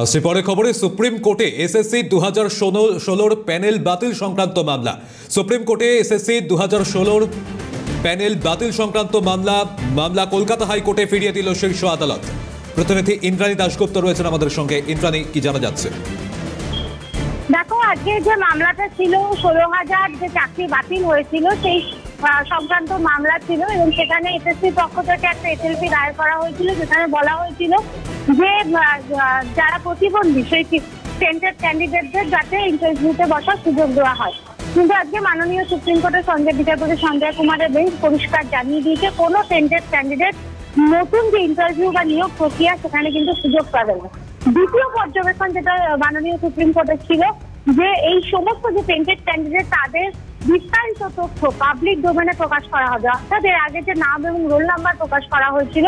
আসছে পরে খবরে সুপ্রিম কোর্টে এসএসসি 2016 প্যানেল বাতিল সংক্রান্ত মামলা। সুপ্রিম কোর্টে এসএসসি 2016 প্যানেল বাতিল সংক্রান্ত মামলা কলকাতা হাইকোর্টে ফিরিয়ে দিল শীর্ষ আদালত। প্রতিনিধি ইন্দ্রাণী দাশগুপ্ত রয়েছেন আমাদের সঙ্গে। ইন্দ্রাণী, কি জানা যাচ্ছে? দেখো, আজকে যে মামলাটা ছিল 16,000 যে চাকরি বাতিল হয়েছিল সেই সংক্রান্ত মামলা ছিল এবং সেখানে এসএসসি পক্ষ থেকে একটা এসএলপি দায়ের করা হয়েছিল, যেখানে বলা হয়েছিল যে যারা প্রতিবন্ধী সেই টেন্টেড ক্যান্ডিডেটদের যাতে ইন্টারভিউতে বসার সুযোগ দেওয়া হয়। কিন্তু আজকে মাননীয় সুপ্রিম কোর্টের বিচারপতি সঞ্জয় কুমারের বেঞ্চ পরিষ্কার জানিয়ে দিয়েছে কোনো টেন্টেড ক্যান্ডিডেট নতুন যে ইন্টারভিউ বা নিয়োগ প্রক্রিয়া সেখানে কিন্তু সুযোগ পাবে না। দ্বিতীয় পর্যবেক্ষণ যেটা মাননীয় সুপ্রিম কোর্টের ছিল যে এই সমস্ত যে টেন্টেড ক্যান্ডিডেট তাদের বিস্তারিত তথ্য পাবলিক ডোমেনে প্রকাশ করা হবে, অর্থাৎ এর আগে যে নাম এবং রোল নাম্বার প্রকাশ করা হয়েছিল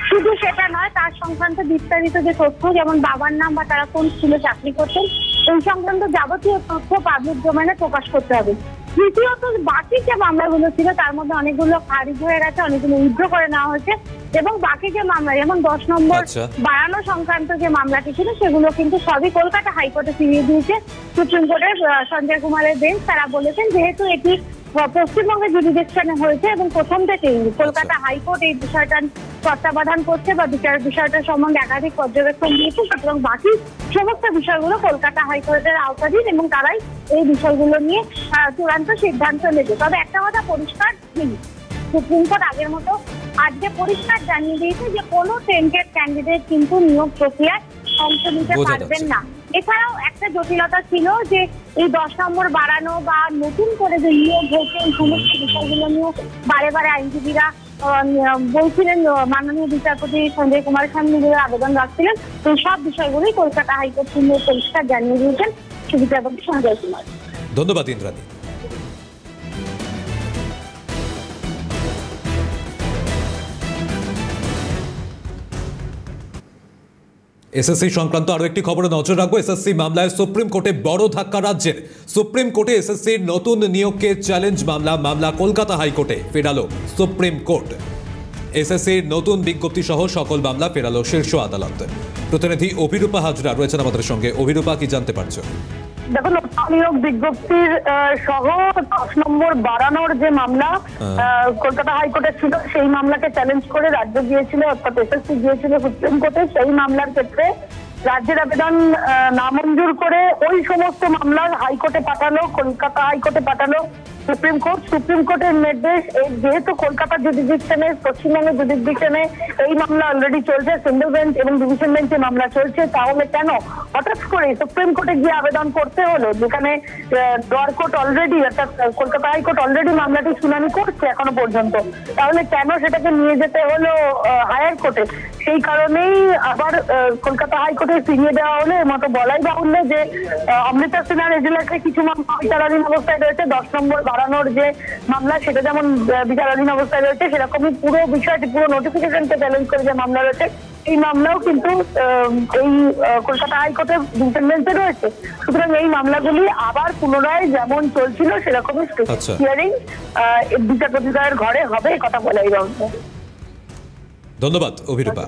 শুধু সেটা নয়, তার সংক্রান্ত বিস্তারিত যে তথ্য যেমন বাবার নাম বা তারা কোন স্কুলে চাকরি করতেন এই সংক্রান্ত যাবতীয় তথ্য পাবলিক ডোমেনে প্রকাশ করতে হবে। তৃতীয়ত, বাকি যে মামলাগুলো ছিল তার মধ্যে অনেকগুলো খারিজ হয়ে গেছে, অনেকগুলো উইথড্র করে নেওয়া হয়েছে এবং বাকি যে মামলা যেমন 10 নম্বর বাড়ানো সংক্রান্ত যে মামলাটি ছিল সেগুলো কিন্তু সবই কলকাতা হাইকোর্টে ফিরিয়ে দিয়েছে সুপ্রিম কোর্টের সঞ্জয় কুমারের বেঞ্চ। তারা বলেছেন যেহেতু এটি পশ্চিমবঙ্গের জুরিডিকশনে হয়েছে এবং প্রথম থেকেই কলকাতা হাইকোর্ট এই বিষয়টা তত্ত্বাবধান করছে বা বিষয়টা সম্বন্ধে একাধিক পর্যবেক্ষণ দিয়েছে, সুতরাং বাকি সমস্ত বিষয়গুলো কলকাতা হাইকোর্টের আওতাধীন এবং তারাই এই বিষয়গুলো নিয়ে চূড়ান্ত সিদ্ধান্ত নেবে। তবে একটা কথা পরিষ্কার, সুপ্রিম কোর্ট আগের মতো আজকে পরিষ্কার জানিয়ে দিয়েছে যে কোনো টেন্টেড ক্যান্ডিডেট কিন্তু নিয়োগ প্রক্রিয়ায় অংশ নিতে পারবেন না। এছাড়াও একটা জটিলতা ছিল যে এই 10 নম্বর বাড়ানো বা নতুন করে যে নিয়োগ হয়েছে এই সমস্ত বিষয়গুলো নিয়ে বারে বারে আইনজীবীরা বলছিলেন, মাননীয় বিচারপতি সঞ্জয় কুমারের সামনে নিজেদের আবেদন রাখছিলেন। তো সব বিষয়গুলোই কলকাতা হাইকোর্ট পরিষ্কার জানিয়ে দিয়েছেন বিচারপতি সঞ্জয় কুমার। ধন্যবাদ ইন্দ্রাণী। এসএসসি সংক্রান্ত আরো একটি খবরে নজর রাখবো। এসএসসি মামলায় সুপ্রিম কোর্টে বড় ধাক্কা রাজ্যের। সুপ্রিম কোর্টে এসএসসির নতুন নিয়োগকে চ্যালেঞ্জ মামলা কলকাতা হাইকোর্টে ফেরালো সুপ্রিম কোর্ট। এসএসসির নতুন বিজ্ঞপ্তি সহ সকল মামলা ফেরালো শীর্ষ আদালত। প্রতিনিধি অভিরূপা হাজরা রয়েছেন আমাদের সঙ্গে। অভিরূপা, কি জানতে পারছো? দেখো, নিয়োগ বিজ্ঞপ্তির সহ 10 নম্বর বাড়ানোর যে মামলা কলকাতা হাইকোর্টে ছিল সেই মামলাকে চ্যালেঞ্জ করে রাজ্য গিয়েছিল, অর্থাৎ এসএসসি গিয়েছিল সুপ্রিম কোর্টে। সেই মামলার ক্ষেত্রে রাজ্যের আবেদন নামঞ্জুর করে ওই সমস্ত মামলা হাইকোর্টে পাঠালো, কলকাতা হাইকোর্টে পাঠালো সুপ্রিম কোর্ট। সুপ্রিম কোর্টের নির্দেশ, যেহেতু কলকাতা জুডিকশনে পশ্চিমবঙ্গের জুডিকশনে এই মামলা অলরেডি চলছে, সিঙ্গেল বেঞ্চ এবং ডিভিশন বেঞ্চে মামলা চলছে, তাহলে কেন হঠাৎ করে সুপ্রিম কোর্টে গিয়ে আবেদন করতে হলো, যেখানে লোয়ার কোর্ট অলরেডি অর্থাৎ কলকাতা হাইকোর্ট অলরেডি মামলাটি শুনানি করছে এখনো পর্যন্ত, তাহলে কেন সেটাকে নিয়ে যেতে হলো হায়ার কোর্টে? সেই কারণেই আবার কলকাতা হাইকোর্টে ফিরিয়ে দেওয়া হলো। এর মতো বলাই বাহুল্য যে অমৃতা সিনহার এজলাকে কিছু মামলা বিচারাধীন অবস্থায় রয়েছে, 10 নম্বর বাড়ানোর যে মামলা সেটা যেমন বিচারাধীন অবস্থায় রয়েছে, সেরকমই পুরো বিষয়টি, পুরো নোটিফিকেশনকে চ্যালেঞ্জ করে যে মামলা রয়েছে এই মামলাও কিন্তু এই কলকাতা হাইকোর্টের ডিভিশন বেঞ্চে রয়েছে। সুতরাং এই মামলাগুলি আবার পুনরায় যেমন চলছিল সেরকমই হিয়ারিং বিচারপতিদের ঘরে হবে, কথা বলাই রয়েছে। ধন্যবাদ অভিরূপা।